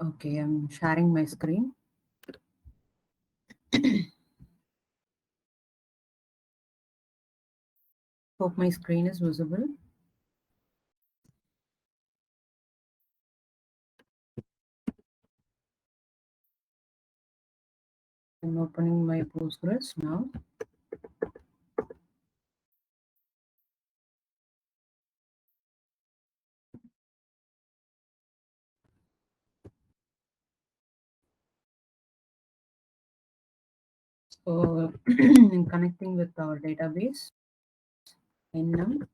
Okay, I'm sharing my screen. Hope my screen is visible. I'm opening my Postgres now. So I'm connecting with our database, NMDB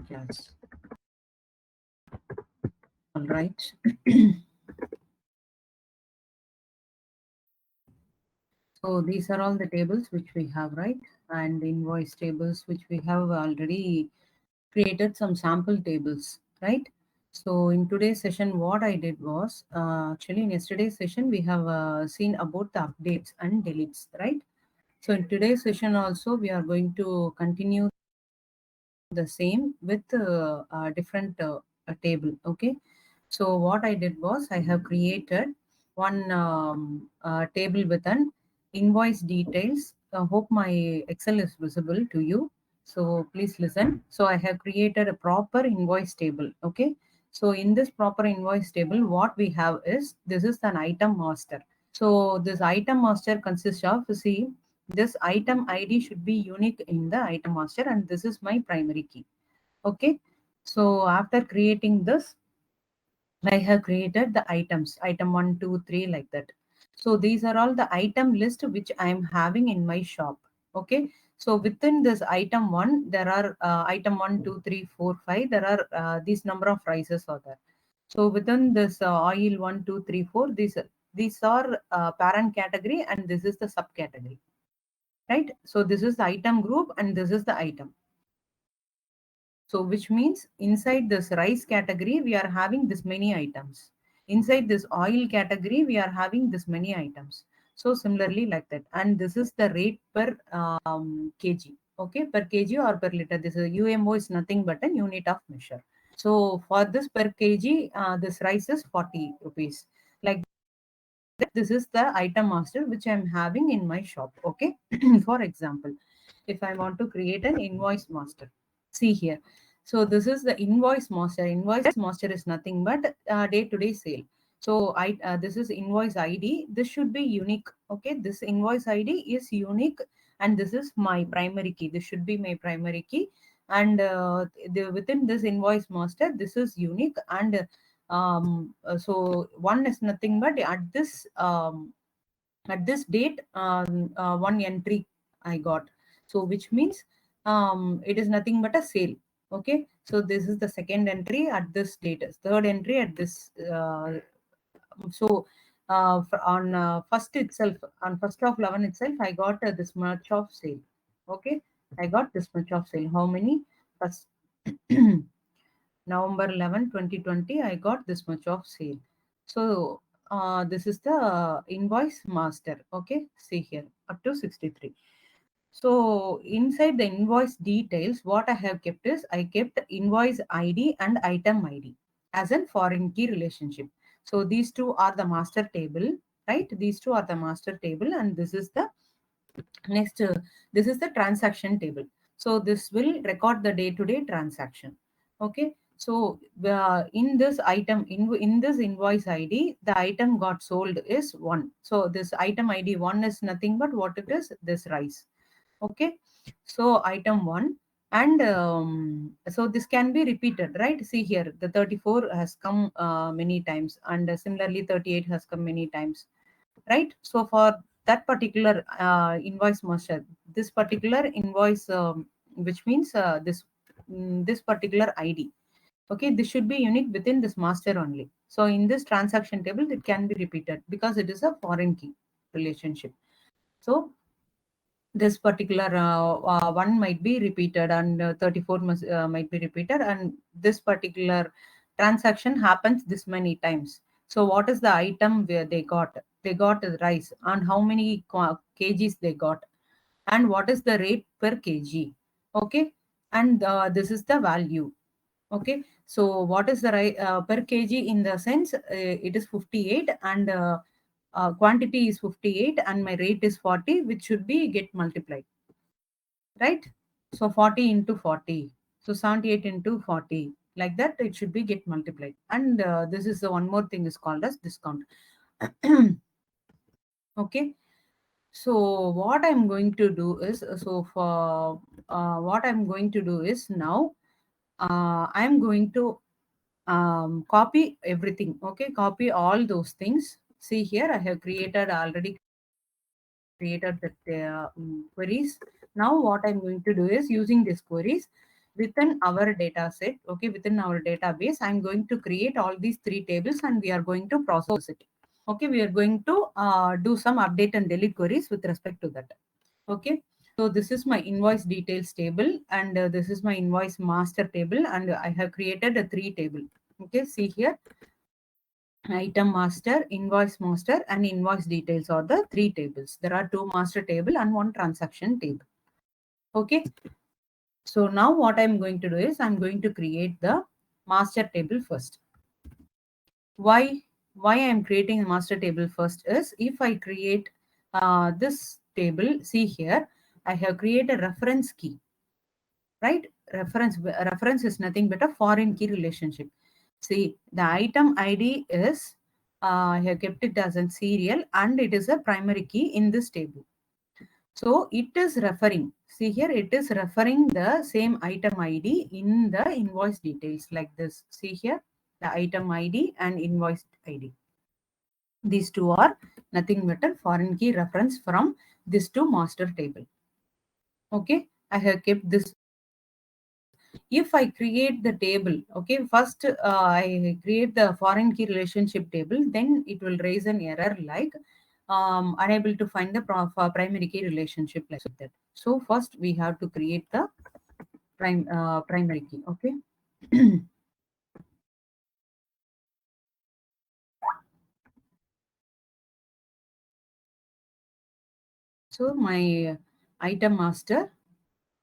class. All right. So these are all the tables which we have, right? And invoice tables which we have already created some sample tables, right? So in today's session, what I did was, actually in yesterday's session, we have seen about the updates and deletes, right? So in today's session also, we are going to continue the same with a different table, okay? So what I did was I have created one table with an invoice details. I hope my Excel is visible to you. So please listen. So I have created a proper invoice table, okay? So in this proper invoice table, what we have is, this is an item master. So this item master consists of, see, this item ID should be unique in the item master, and this is my primary key. Okay. So after creating this, I have created the items, item 1, 2, 3, like that. So these are all the item list which I am having in my shop. Okay. So within this item 1, there are item 1, 2, 3, 4, 5. There are these number of rices are there. So within this oil 1, 2, 3, 4, these are parent category, and this is the subcategory. Right. So this is the item group, and this is the item. So which means inside this rice category, we are having this many items. Inside this oil category, we are having this many items. So similarly like that. And this is the rate per kg. Okay, per kg or per liter. This is UMO is nothing but a unit of measure. So for this per kg, this rice is 40 rupees. Like that, this is the item master which I'm having in my shop. Okay, for example, if I want to create an invoice master, see here. So this is the invoice master. Invoice master is nothing but day-to-day sale. So I this is invoice ID. This should be unique. Okay, this invoice ID is unique, and this is my primary key. This should be my primary key, and within this invoice master, this is unique. And so one is nothing but at this date, one entry I got. So which means it is nothing but a sale. Okay. So this is the second entry at this date, third entry at this. So on first itself, on 1st of 11 itself, I got this much of sale. Okay. I got this much of sale. How many? First November 11, 2020, I got this much of sale. So this is the invoice master. Okay, see here up to 63. So inside the invoice details, what I have kept is I kept invoice ID and item ID as a foreign key relationship. So these two are the master table, right? These two are the master table, and this is the next. This is the transaction table. So this will record the day-to-day transaction. Okay. So in this item, in this invoice ID, the item got sold is 1. So this item ID 1 is nothing but what it is, this rice. Okay. So item 1, and so this can be repeated, right? See here, the 34 has come many times, and similarly 38 has come many times, right? So for that particular invoice master, this particular invoice, which means this particular ID. Okay, this should be unique within this master only. So in this transaction table, it can be repeated because it is a foreign key relationship. So this particular one might be repeated, and 34 might be repeated, and this particular transaction happens this many times. So what is the item where they got? They got rice, and how many kgs they got, and what is the rate per kg. Okay, and this is the value. Okay, So what is the per kg in the sense it is 58 and quantity is 58 and my rate is 40, which should be get multiplied, right? So 40 into 40. So 78 into 40. Like that, it should be get multiplied. And this is the one more thing is called as discount. Okay. So what I'm going to do is, what I'm going to do is now, I'm going to copy everything. Okay. Copy all those things. See here, I have already created the queries. Now what I'm going to do is using these queries within our data set, okay, within our database, I'm going to create all these three tables and we are going to process it. Okay, we are going to do some update and delete queries with respect to that. Okay, so this is my invoice details table and this is my invoice master table and I have created a three table. Okay, see here, item master, invoice master, and invoice details are the three tables. There are two master table and one transaction table. Okay. So now what I'm going to do is I'm going to create the master table first. Why? Why I'm creating a master table first is if I create this table, see here, I have created a reference key, right? Reference is nothing but a foreign key relationship. See, the item ID is I have kept it as a serial and it is a primary key in this table. So it is referring, see here, it is referring the same item ID in the invoice details like this. See here, the item ID and invoice ID. These two are nothing but a foreign key reference from this two master table. Okay, I have kept this. If I create the table, okay, first I create the foreign key relationship table, then it will raise an error like unable to find the primary key relationship like that. So first we have to create the primary key. Okay. So my item master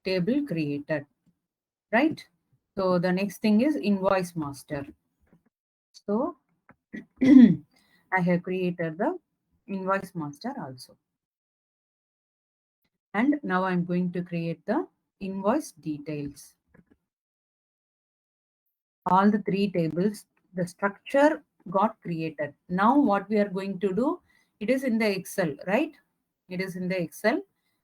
table created, right? So the next thing is invoice master. So I have created the invoice master also. And now I'm going to create the invoice details. All the three tables, the structure got created. Now what we are going to do, it is in the Excel, right? It is in the Excel.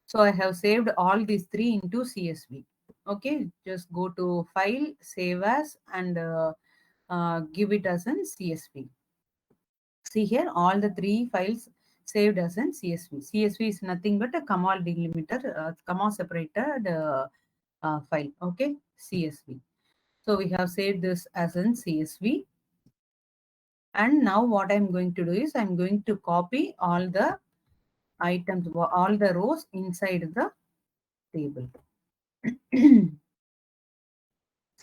So I have saved all these three into CSV. Okay, just go to file, save as, and give it as an CSV. See here, all the three files saved as an CSV. CSV is nothing but a comma delimiter, comma separated file. Okay, CSV. So we have saved this as an CSV. And now what I'm going to do is I'm going to copy all the items, all the rows inside the table. See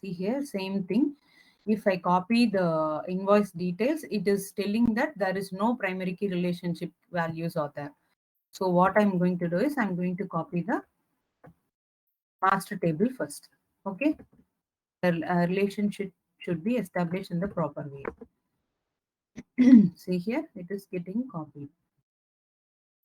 here, same thing. If I copy the invoice details, it is telling that there is no primary key relationship values are there. So what I'm going to do is I'm going to copy the master table first. Okay. The relationship should be established in the proper way. See here, it is getting copied.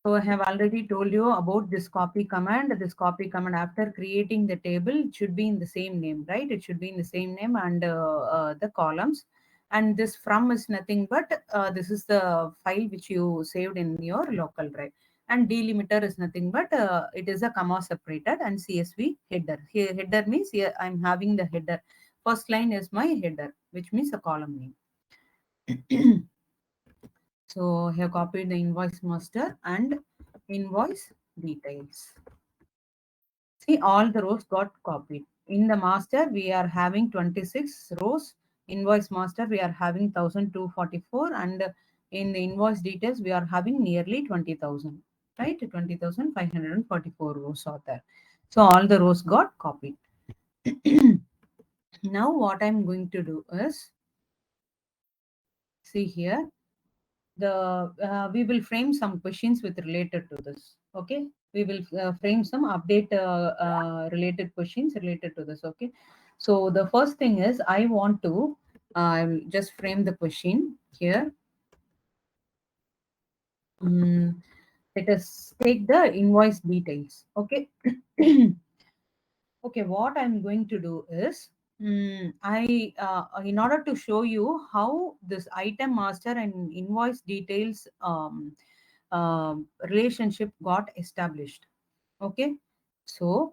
So I have already told you about this copy command. This copy command after creating the table, it should be in the same name, right? It should be in the same name and the columns. And this from is nothing but this is the file which you saved in your local drive. And delimiter is nothing but it is a comma separated and CSV header. Here header means here I'm having the header. First line is my header, which means a column name. So I have copied the invoice master and invoice details. See, all the rows got copied. In the master, we are having 26 rows. Invoice master, we are having 1244. And in the invoice details, we are having nearly 20,000, right? 20,544 rows are there. So all the rows got copied. Now what I'm going to do is, see here, the we will frame some questions with related to this. Okay, we will frame some update related questions related to this. Okay, So the first thing is I want to I'll just frame the question here. Mm, Let us take the invoice details. Okay. Okay, what I'm going to do is, in order to show you how this item master and invoice details relationship got established. Okay, so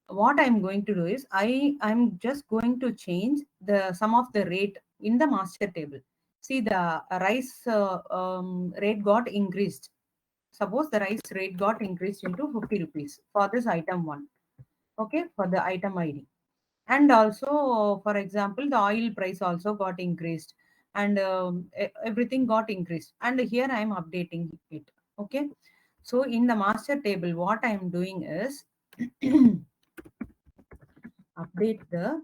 what I'm going to do is I'm just going to change the sum of the rate in the master table. See, the rice rate got increased. Suppose the rice rate got increased into 50 rupees for this item 1. Okay, for the item ID. And also, for example, the oil price also got increased, and everything got increased. And here I am updating it. Okay, so in the master table, what I am doing is update the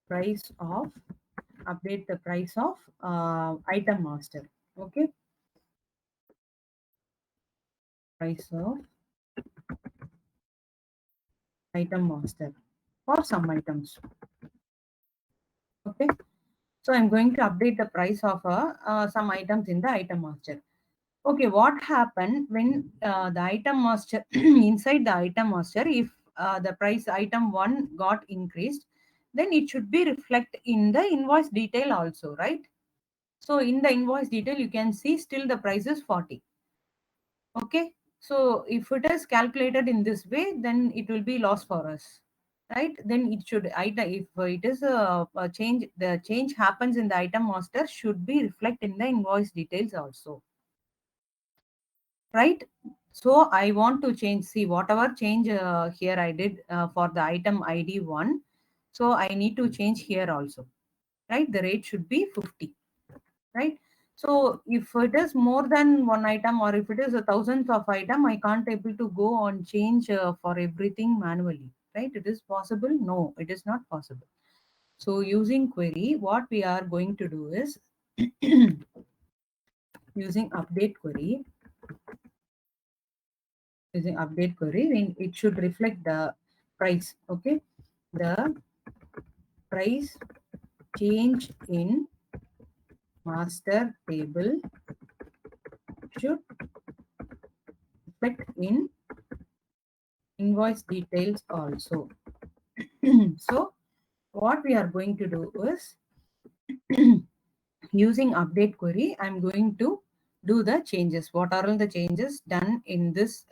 price of item master. Okay, price of item master for some items. Okay, so I'm going to update the price of some items in the item master. Okay, what happened when the item master inside the item master, if the price item 1 got increased, then it should be reflect in the invoice detail also, right? So in the invoice detail, you can see still the price is 40. Okay, so if it is calculated in this way, then it will be loss for us, right? Then it should item, if it is a change, the change happens in the item master should be reflect in the invoice details also, right? So I want to change, see whatever change here I did for the item ID 1, so I need to change here also, right? The rate should be 50, right? So if it is more than one item, or if it is a thousands of item, I can't able to go on change for everything manually, right? It is possible? No, it is not possible. So using query, what we are going to do is using update query, when it should reflect the price. Okay, the price change in master table should reflect in invoice details also. So what we are going to do is using update query, I'm going to do the changes. What are all the changes done in this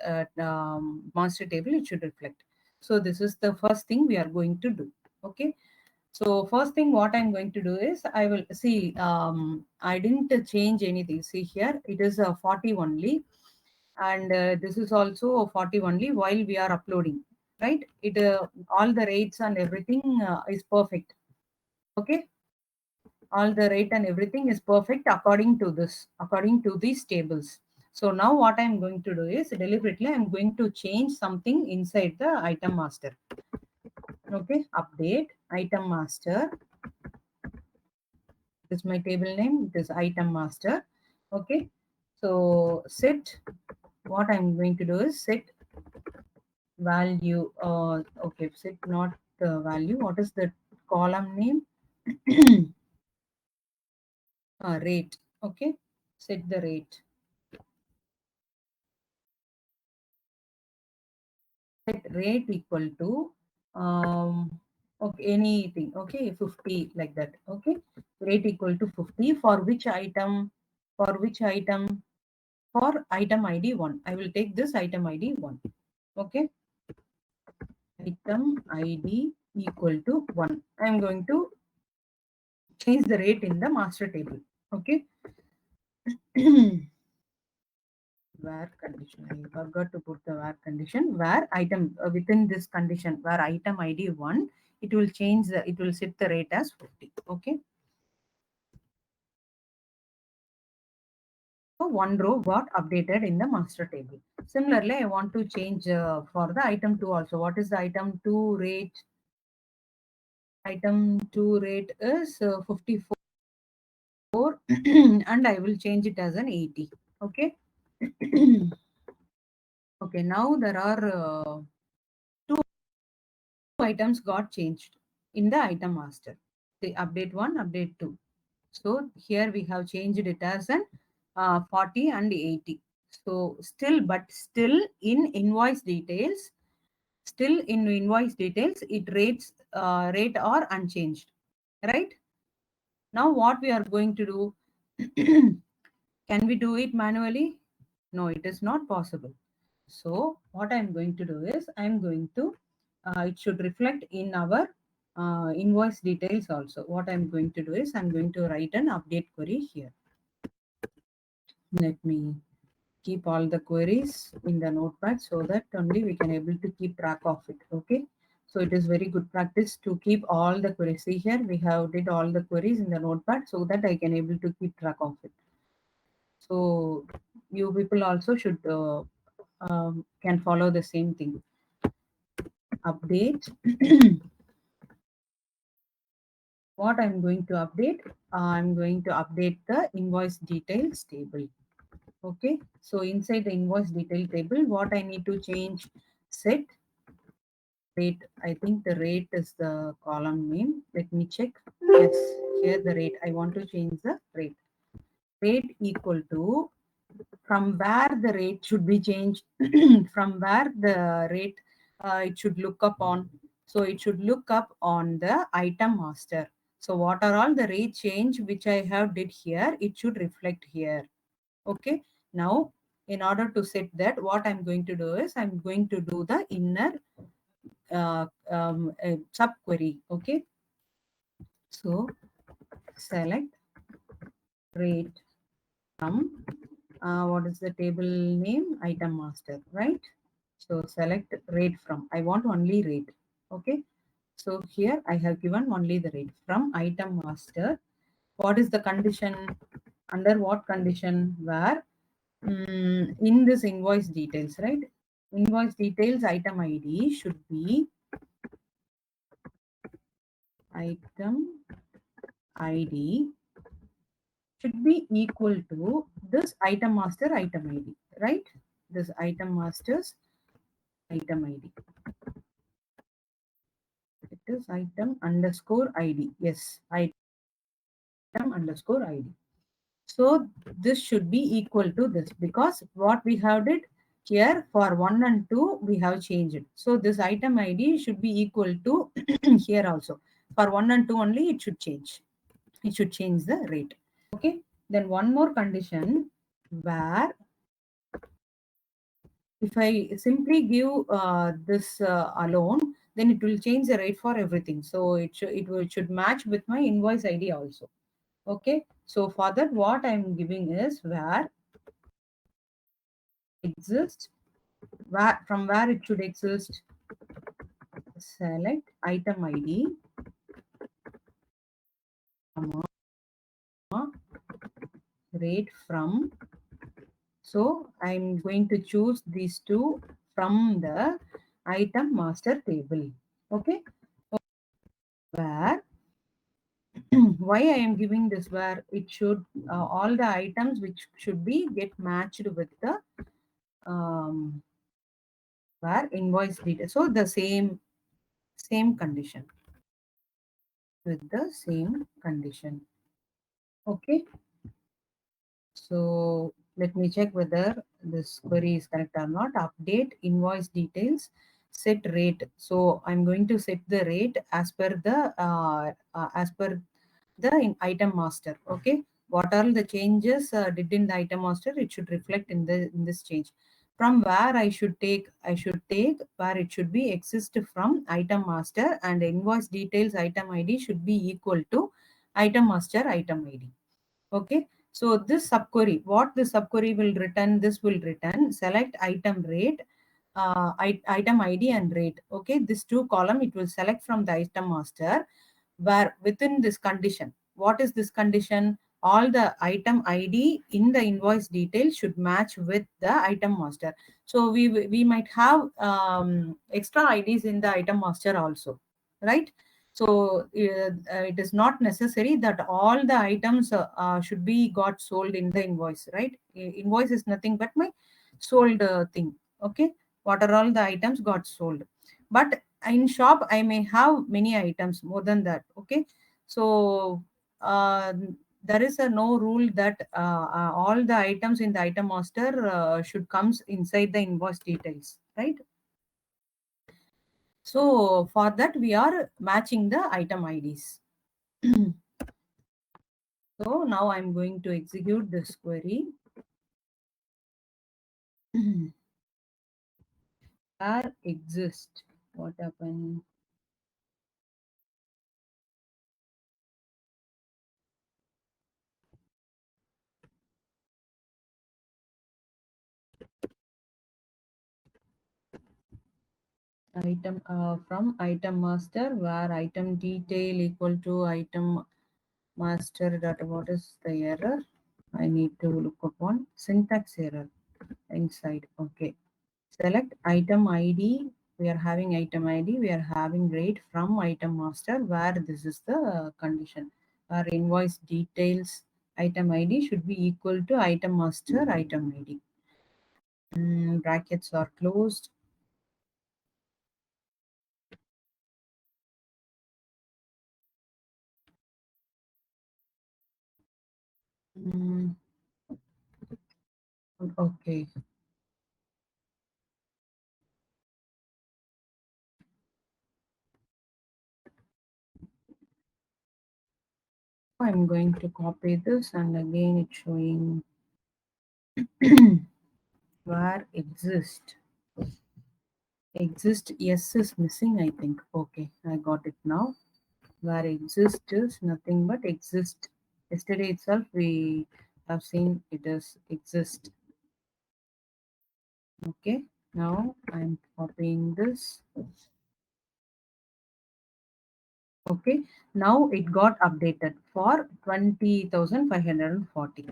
master table? It should reflect. So this is the first thing we are going to do. Okay. So first thing what I'm going to do is I will see, I didn't change anything. See here, it is a 40 only. And this is also a 40 only while we are uploading, right? It all the rates and everything is perfect. Okay. All the rate and everything is perfect according to these tables. So now what I'm going to do is deliberately I'm going to change something inside the item master. Okay, update item master. This is my table name. This item master. Okay, so set, what I'm going to do is set value. Okay, set not the value. What is the column name? Rate. Okay, set the rate. Set rate equal to okay, anything. Okay, 50, like that. Okay, rate equal to 50 for which item? For which item? For item ID 1. I will take this item ID 1. Okay, item ID equal to 1. I am going to change the rate in the master table. Okay. Where condition, I forgot to put the where condition, where item within this condition, where item ID 1, it will change the, it will set the rate as 50. Okay, so one row got updated in the master table. Similarly, I want to change for the item 2 also. What is the item 2 rate? Item 2 rate is 54 and I will change it as an 80. Okay. Okay, now there are items got changed in the item master. The update 1, update 2. So here we have changed it as an 40 and 80. So still in invoice details, it rate are unchanged, right? Now what we are going to do? Can we do it manually? No, it is not possible. So what I'm going to do is I'm going to, it should reflect in our invoice details also. What I'm going to do is I'm going to write an update query here. Let me keep all the queries in the notepad so that only we can able to keep track of it. Okay. So it is very good practice to keep all the queries. See here, we have did all the queries in the notepad so that I can able to keep track of it. So you people also should can follow the same thing. Update. What I'm going to update? I'm going to update the invoice details table. Okay. So inside the invoice detail table, what I need to change? Set rate. I think the rate is the column name. Let me check. Yes, here the rate. I want to change the rate. Rate equal to, from where the rate should be changed, from where the rate it should look up on. So it should look up on the item master. So what are all the rate change which I have did here, it should reflect here. Okay. Now in order to set that, what I'm going to do is I'm going to do the inner subquery. Okay. So select rate from what is the table name? Item master, right? So select rate from. I want only rate. Okay. So here I have given only the rate from item master. What is the condition? Under what condition? Where in this invoice details, right? Invoice details item ID should be item ID should be equal to this item master item ID, right? This item master's item ID. It is item underscore ID. Yes, item underscore ID. So this should be equal to this because what we have did here for 1 and 2, we have changed it. So this item ID should be equal to here also. For 1 and 2 only, it should change. It should change the rate. Okay. Then one more condition where if I simply give this alone, then it will change the rate for everything. So it should match with my invoice ID also. Okay. So for that, what I'm giving is where exist, where from where it should exist. Select item ID, rate from. So I'm going to choose these two from the item master table. Okay. Where why I am giving this, where it should all the items which should be get matched with the where invoice detail. So the same condition with the same condition. Okay. So let me check whether this query is correct or not. Update invoice details, set rate. So I'm going to set the rate as per the item master. Okay. What are the changes did in the item master? It should reflect in this change. From where I should take where it should be exist from item master, and invoice details item ID should be equal to item master item ID. Okay. So this subquery, what the subquery will return, this will return select item rate, item ID and rate. Okay. This two column, it will select from the item master, where within this condition, what is this condition? All the item ID in the invoice detail should match with the item master. So we might have extra IDs in the item master also, right? So it is not necessary that all the items should be got sold in the invoice, right? Invoice is nothing but my sold thing. Okay. What are all the items got sold? But in shop I may have many items more than that. Okay, so uh, there is a no rule that all the items in the item master should comes inside the invoice details, right? So for that we are matching the item IDs. So now I'm going to execute this query. Where exist, what happened? Item from item master where item detail equal to item master data. What is the error? I need to look upon syntax error inside. Okay, select item ID. We are having item ID. We are having rate from item master where this is the condition. Our invoice details item ID should be equal to item master item ID. Brackets are closed. Mm, okay. I'm going to copy this and again it's showing where exist. Exist yes is missing, I think. Okay, I got it now. Where exist is nothing but exist. Yesterday itself we have seen it as exist. Okay, now I'm copying this. Okay, now it got updated for 20,540.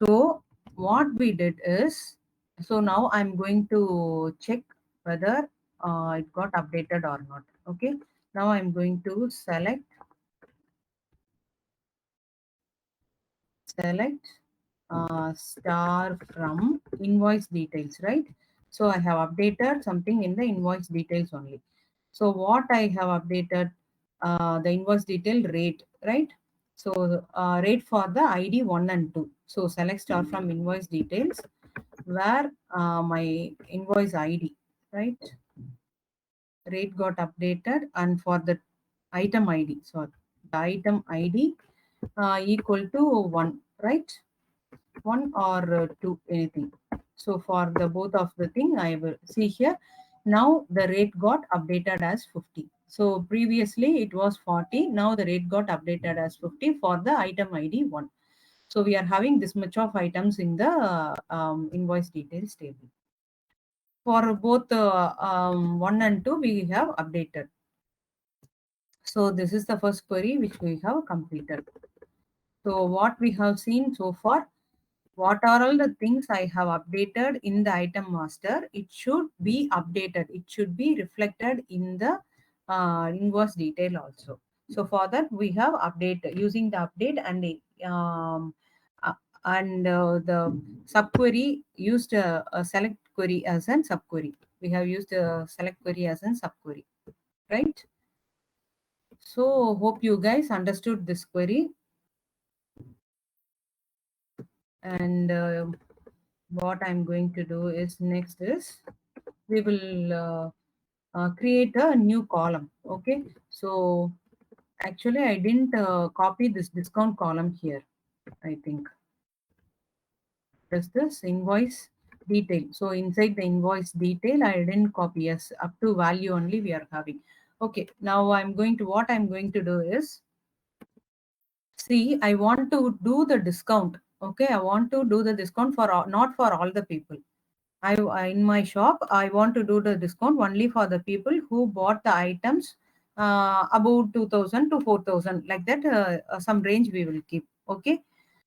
So what we did is, so now I'm going to check whether it got updated or not. Okay, now I'm going to select star from invoice details, right? So I have updated something in the invoice details only. So what I have updated, the invoice detail rate, right? So rate for the ID 1 and 2. So select star from invoice details where my invoice ID, right? Rate got updated and for the item ID, so the item ID equal to 1, right? 1 or 2, anything. So for the both of the thing I will see here. Now the rate got updated as 50. So previously it was 40. Now the rate got updated as 50 for the item ID 1. So we are having this much of items in the invoice details table. For both 1 and 2 we have updated. So this is the first query which we have completed. So what we have seen so far, what are all the things I have updated in the item master, it should be updated. It should be reflected in the invoice detail also. So for that we have updated using the update um, uh, the subquery used a select query as an subquery. We have used a select query as an subquery, right? So hope you guys understood this query. And what I'm going to do is next is we will create a new column. Okay, so actually I didn't copy this discount column here. I think just this invoice detail. So inside the invoice detail I didn't copy. Yes, up to value only we are having. Okay, now what I'm going to do is, see, I want to do the discount. Okay, I want to do the discount for not for all the people. In my shop, I want to do the discount only for the people who bought the items about 2,000 to 4,000, like that. Some range we will keep. Okay.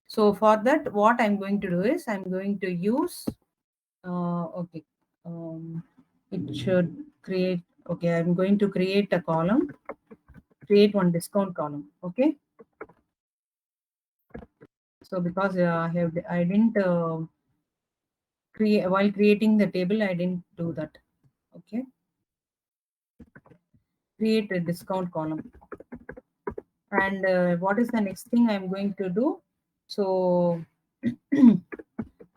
So for that, what I'm going to do is I'm going to use. Okay. Um, it should create. Okay, I'm going to create a column. Create one discount column. Okay. So because I didn't create while creating the table, I didn't do that. Okay. create a discount column. And what is the next thing I'm going to do? So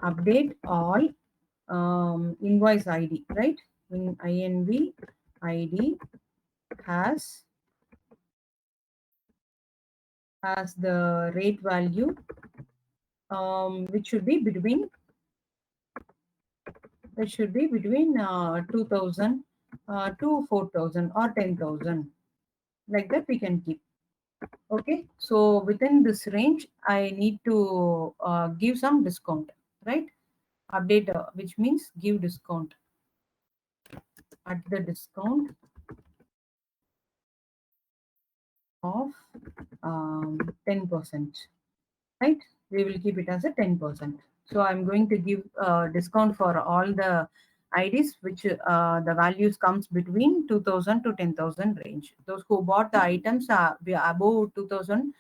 update all invoice ID, right? In INV ID has the rate value, which should be between 2000 to 4000 or 10,000, like that we can keep. Okay, so within this range I need to give some discount, right? Update, which means give discount at the discount of 10%, right? We will keep it as a 10%. So I'm going to give discount for all the IDs which the values comes between 2000 to 10,000 range. Those who bought the items above 2000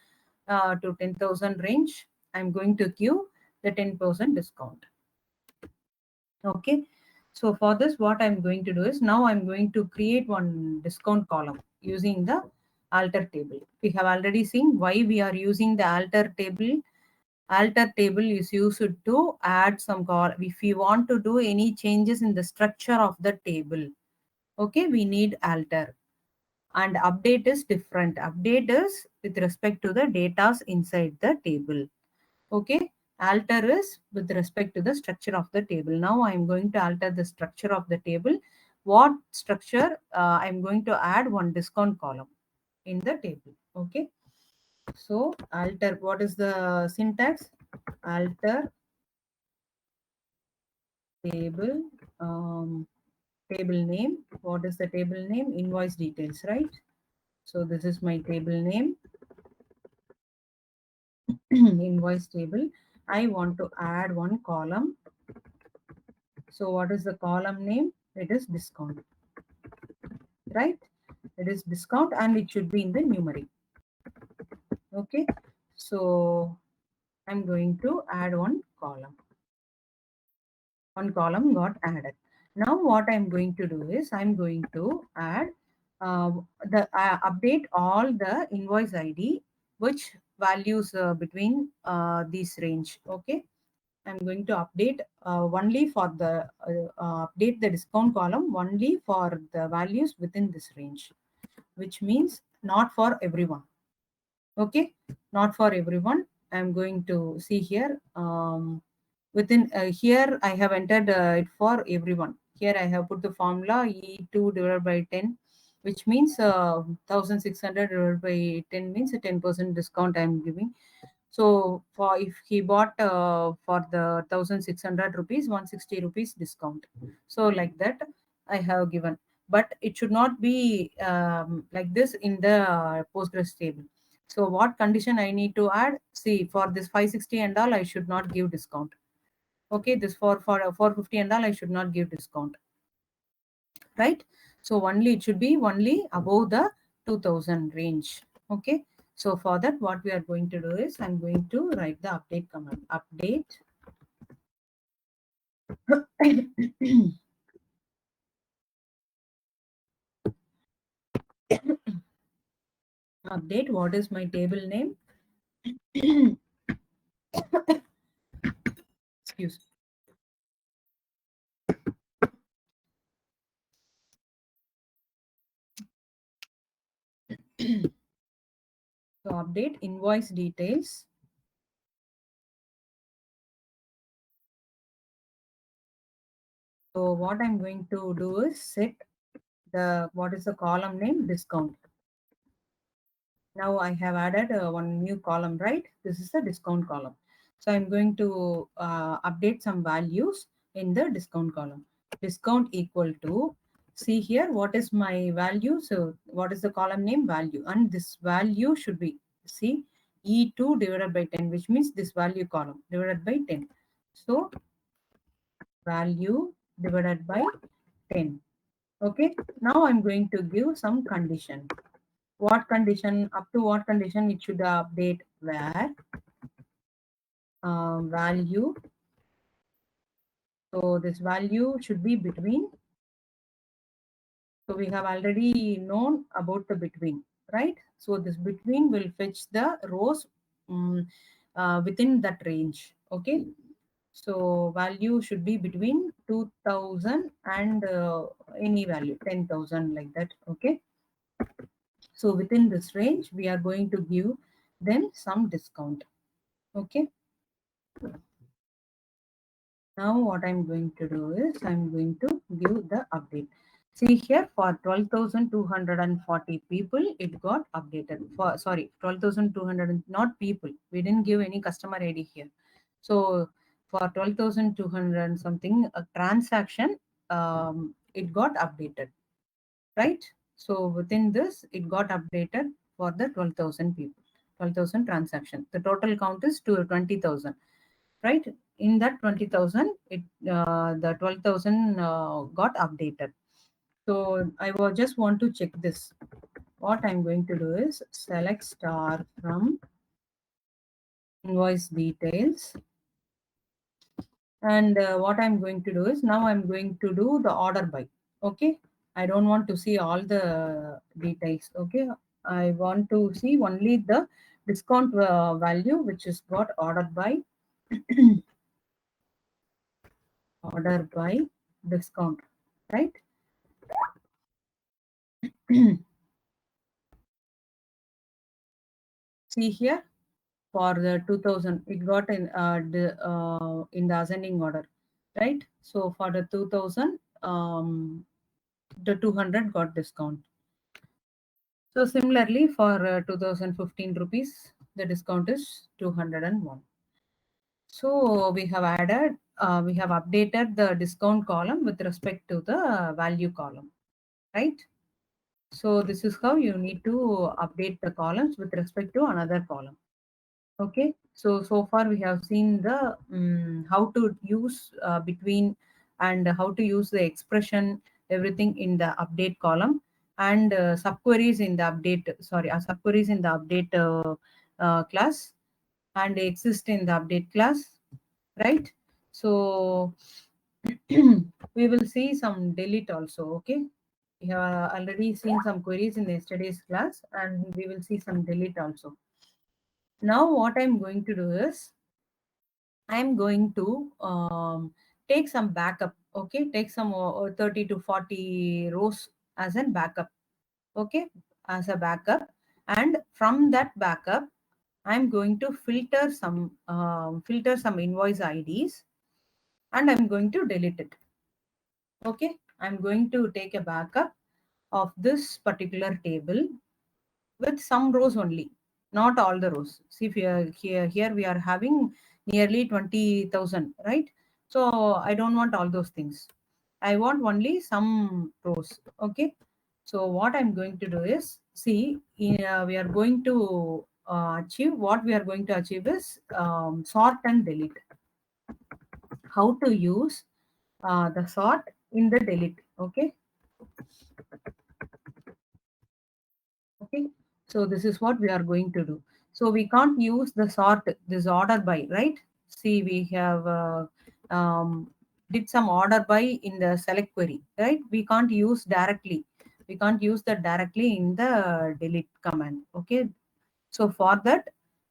to 10,000 range, I'm going to give the 10% discount. Okay. So for this, what I'm going to do is, now I'm going to create one discount column using the alter table. We have already seen why we are using the alter table. Alter table is used to add some column. If we want to do any changes in the structure of the table, okay, we need alter. And update is different. Update is with respect to the data inside the table. Okay, alter is with respect to the structure of the table. Now I'm going to alter the structure of the table. What structure? I'm going to add one discount column in the table. Okay, so alter, what is the syntax? Alter table, table name. What is the table name? Invoice details, right? So this is my table name. Invoice table. I want to add one column. So what is the column name? It is discount, right? It is discount and it should be in the numeric. Okay, so I'm going to add one column. One column got added. Now what I'm going to do is, I'm going to add the update all the invoice ID which values between these range. Okay, I'm going to update only for the update the discount column only for the values within this range, which means not for everyone. Okay, not for everyone. I'm going to see here, within here I have entered it for everyone. Here I have put the formula E2 divided by 10, which means 1600 divided by 10 means a 10% discount I'm giving. So for if he bought for the 1600 rupees, 160 rupees discount. So like that I have given, but it should not be like this in the Postgres table. So what condition I need to add? See, for this 560 and all, I should not give discount. Okay, this for 450 and all, I should not give discount. Right? So only it should be only above the 2000 range. Okay. So for that, what we are going to do is, I'm going to write the update command. Update. Update. What is my table name? Excuse me. So update invoice details. So what I'm going to do is set the, what is the column name? Discount. Now I have added one new column, right? This is the discount column. So I'm going to update some values in the discount column. Discount equal to, see here, what is my value? So what is the column name? Value. And this value should be, see, E2 divided by 10, which means this value column divided by 10. So value divided by 10. Okay. Now I'm going to give some condition. What condition? Up to what condition it should update? Where value. So this value should be between So we have already known about the between, right? So this between will fetch the rows within that range. Okay. So value should be between 2000 and any value 10,000 like that. Okay. So within this range, we are going to give them some discount. Okay. Now what I'm going to do is I'm going to give the update. See here for 12,240 people, it got updated. For sorry, 12,200 not people. We didn't give any customer ID here. So for 12,200 something a transaction, it got updated, right? So within this, it got updated for the 12,000 people, 12,000 transaction. The total count is to 20,000, right? In that 20,000, it the 12,000 got updated. So I will just want to check this. What I'm going to do is select star from invoice details. And what I'm going to do is now I'm going to do the order by. Okay. I don't want to see all the details. Okay. I want to see only the discount value which is got ordered by order by discount, right? See here for the 2000 it got in the ascending order, right? So for the 2000 the 200 got discount. So similarly for 2015 rupees the discount is 201. So we have added we have updated the discount column with respect to the value column, right? So this is how you need to update the columns with respect to another column. Okay, so far we have seen the how to use between and how to use the expression everything in the update column and subqueries in the update subqueries in the update class and exist in the update class, right? So we will see some delete also. Okay, we have already seen some queries in yesterday's class and we will see some delete also. Now what I'm going to do is I'm going to take some backup. Okay, take some 30 to 40 rows as a backup. Okay, as a backup, and from that backup, I'm going to filter some invoice IDs, and I'm going to delete it. Okay, I'm going to take a backup of this particular table with some rows only, not all the rows. See, if here we are having nearly 20,000, right? So I don't want all those things. I want only some rows. Okay. So what I'm going to do is, see, we are going to achieve, what we are going to achieve is sort and delete. How to use the sort in the delete. Okay. Okay, so this is what we are going to do. So we can't use the sort, this order by, right? See, we have did some order by in the select query, right? We can't use directly. We can't use that directly in the delete command. Okay, so for that,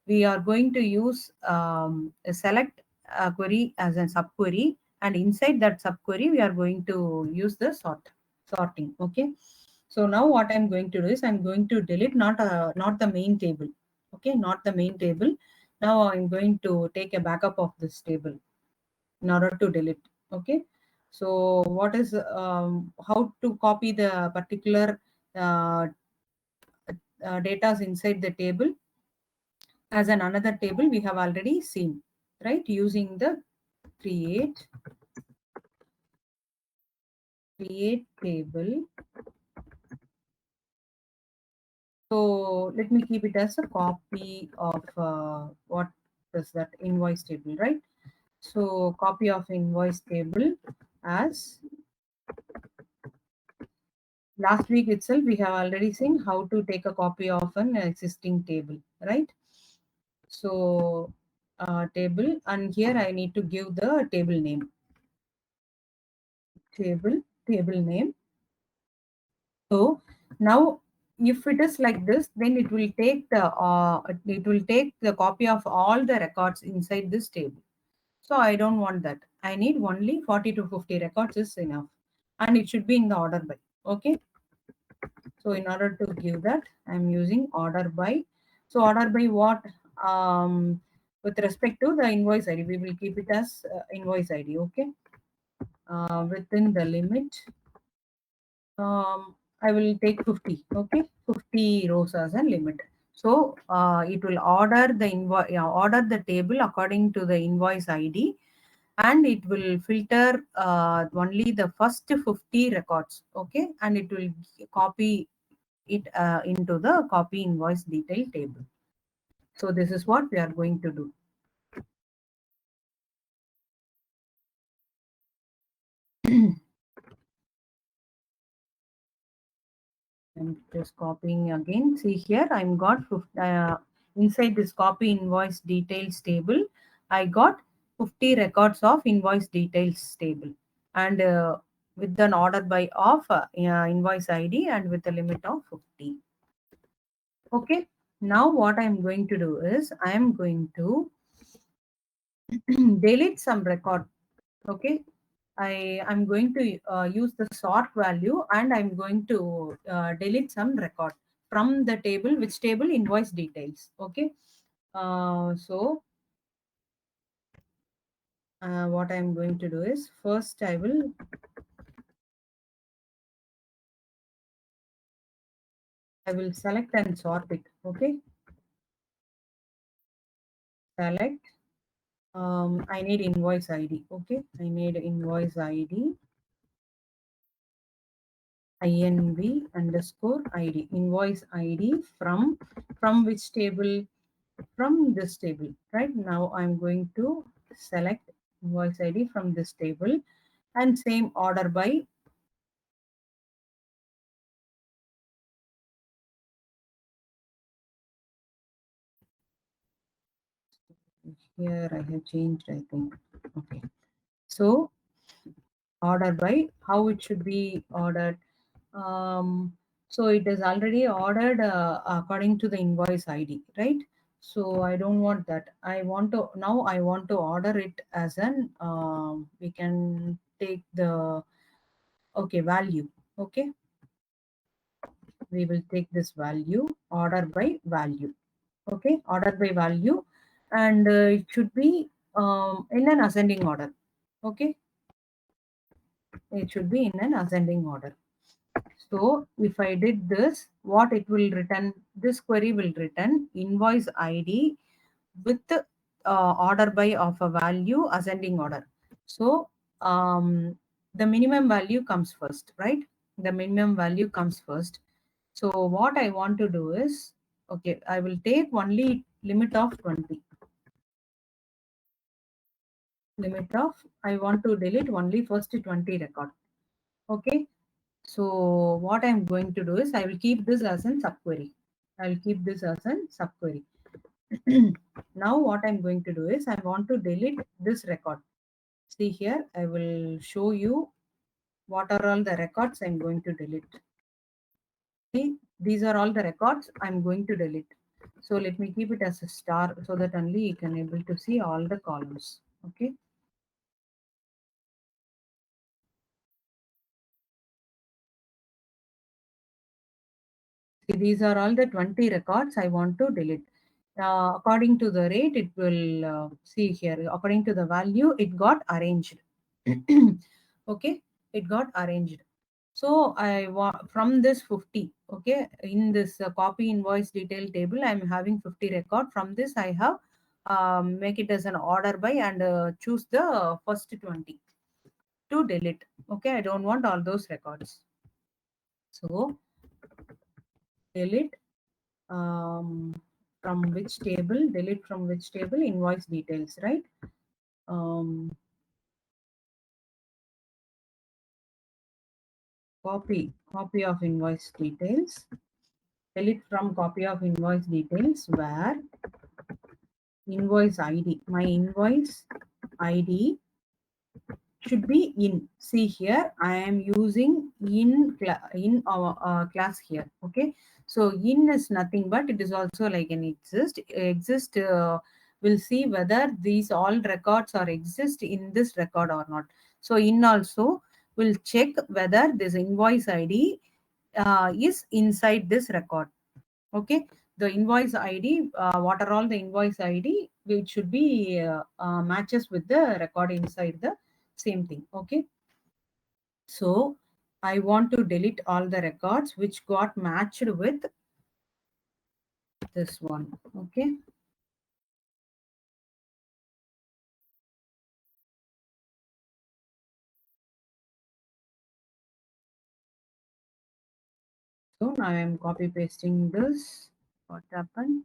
we are going to use a select query as a subquery, and inside that subquery, we are going to use the sorting. Okay. So now what I'm going to do is I'm going to delete not the main table. Okay, not the main table. Now I'm going to take a backup of this table in order to delete. Okay. So what is how to copy the particular uh, data inside the table as an another table we have already seen, right? Using the create table. So let me keep it as a copy of what is that invoice table, right? So copy of invoice table as last week itself we have already seen how to take a copy of an existing table, right? So table, and here I need to give the table name. Table name. So now if it is like this, then it will take the copy of all the records inside this table. So I don't want that. I need only 40 to 50 records is enough. And it should be in the order by. Okay. So in order to give that, I'm using order by. So order by what? With respect to the invoice ID, we will keep it as invoice ID. Okay. Within the limit, I will take 50. Okay. 50 rows as a limit. So it will order the invoice, order the table according to the invoice ID, and it will filter only the first 50 records. Okay, and it will copy it into the copy invoice detail table. So this is what we are going to do. I'm just copying again. See here, I'm got inside this copy invoice details table, I got 50 records of invoice details table, and with an order by of invoice ID and with a limit of 50. Okay. Now what I'm going to do is I am going to delete some record. Okay. I'm going to use the sort value, and I'm going to delete some record from the table. Which table? Invoice details. Okay. So what I'm going to do is first I will select and sort it. Okay. Select. I need invoice ID. Okay. I need invoice ID. INV underscore ID, invoice ID from which table? From this table. Right now I'm going to select invoice ID from this table, and same order by. Here I have changed, I think. Okay. So order by, how it should be ordered? Um, so it is already ordered according to the invoice ID, right? So I don't want that. I want to now I want to order it as an we can take the value. Okay, we will take this value, order by value. Okay, order by value, and it should be in an ascending order. Okay, it should be in an ascending order. So if I did this, what it will return? This query will return invoice ID with order by of a value ascending order. So the minimum value comes first, right? The minimum value comes first. So what I want to do is, okay, I will take only limit of 20. Limit of, I want to delete only first 20 record. Okay. So what I'm going to do is I will keep this as a subquery. I will keep this as a subquery. Now what I'm going to do is I want to delete this record. See here, I will show you what are all the records I'm going to delete. See, these are all the records I'm going to delete. So let me keep it as a star so that only you can able to see all the columns. Okay. See, these are all the 20 records I want to delete. According to the rate, it will see here. According to the value, it got arranged. Okay, it got arranged. So I want from this 50. Okay, in this copy invoice detail table, I'm having 50 record. From this, I have make it as an order by, and choose the first 20 to delete. Okay, I don't want all those records. So delete from which table? Delete from which table? Invoice details, right? Copy of invoice details. Delete from copy of invoice details where invoice ID, my invoice ID should be in. See here, I am using in our class here. Okay, so in is nothing but it is also like an exist. Exist will see whether these all records are exist in this record or not. So in also will check whether this invoice ID is inside this record. Okay, the invoice ID, what are all the invoice ID, which should be matches with the record inside the same thing. Okay, so I want to delete all the records which got matched with this one. Okay, so now I am copy pasting this. What happened?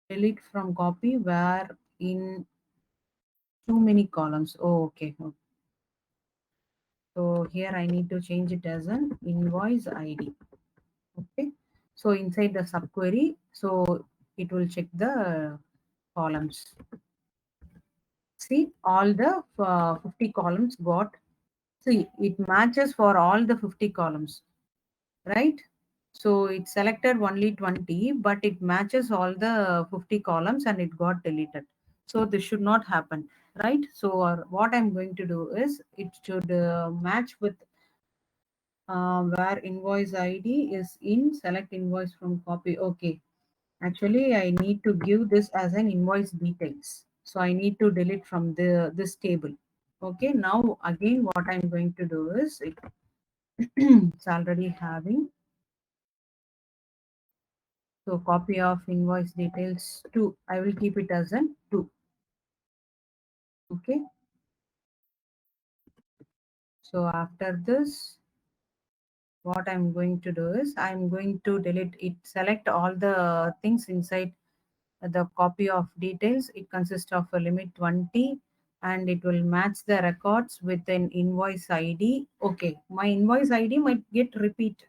Delete from copy where in too many columns. Oh, okay. So here I need to change it as an invoice ID. Okay, so inside the subquery, so it will check the columns. See, all the 50 columns got, see, it matches for all the 50 columns, right? So it selected only 20, but it matches all the 50 columns and it got deleted. So this should not happen, right? So what I'm going to do is it should match with where invoice ID is in, select invoice from copy. Okay, actually I need to give this as an invoice details. So I need to delete from this table. Okay, now again what I'm going to do is it's already having. So copy of invoice details 2. I will keep it as an 2. Okay. So after this, what I'm going to do is I'm going to delete it, select all the things inside the copy of details. It consists of a limit 20 and it will match the records with an invoice ID. Okay, my invoice ID might get repeat,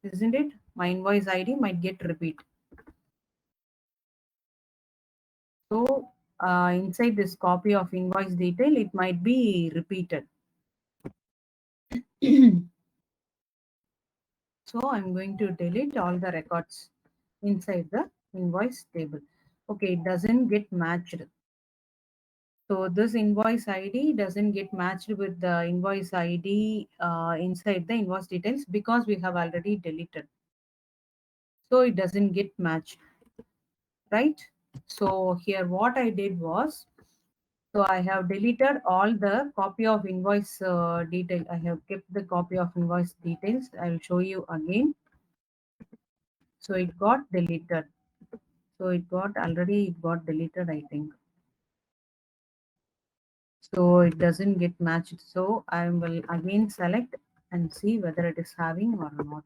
isn't it? My invoice ID might get repeat. So inside this copy of invoice detail, it might be repeated. So I'm going to delete all the records inside the invoice table. Okay, it doesn't get matched. So this invoice ID doesn't get matched with the invoice ID inside the invoice details because we have already deleted. So it doesn't get matched, right? So here what I did was, so I have deleted all the copy of invoice detail. I have kept the copy of invoice details. I'll show you again. So it got deleted. So it got deleted, I think. So it doesn't get matched. So I will again select and see whether it is having or not.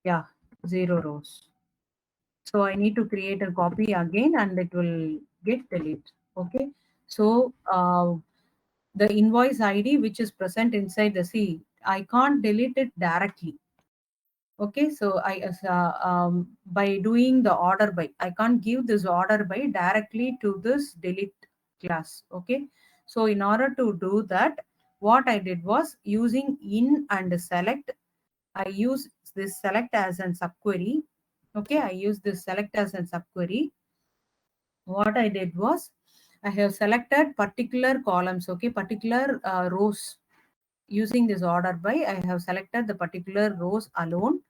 Yeah, 0 rows. So I need to create a copy again and it will get deleted. Okay. So the invoice ID which is present inside the C, I can't delete it directly. Okay, so by doing the order by, I can't give this order by directly to this delete class. Okay, so in order to do that, what I did was using in and select. I use this select as a subquery. Okay, I use this select as a subquery. What I did was I have selected particular columns. Okay, particular rows. Using this order by, I have selected the particular rows alone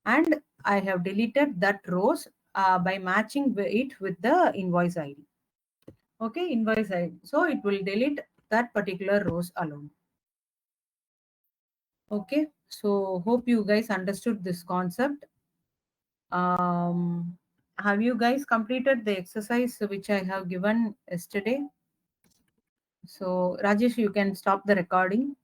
and I have deleted that rows by matching it with the invoice ID. Okay, invoice ID. So it will delete that particular rows alone. Okay, so hope you guys understood this concept. Have you guys completed the exercise which I have given yesterday? So Rajesh, you can stop the recording.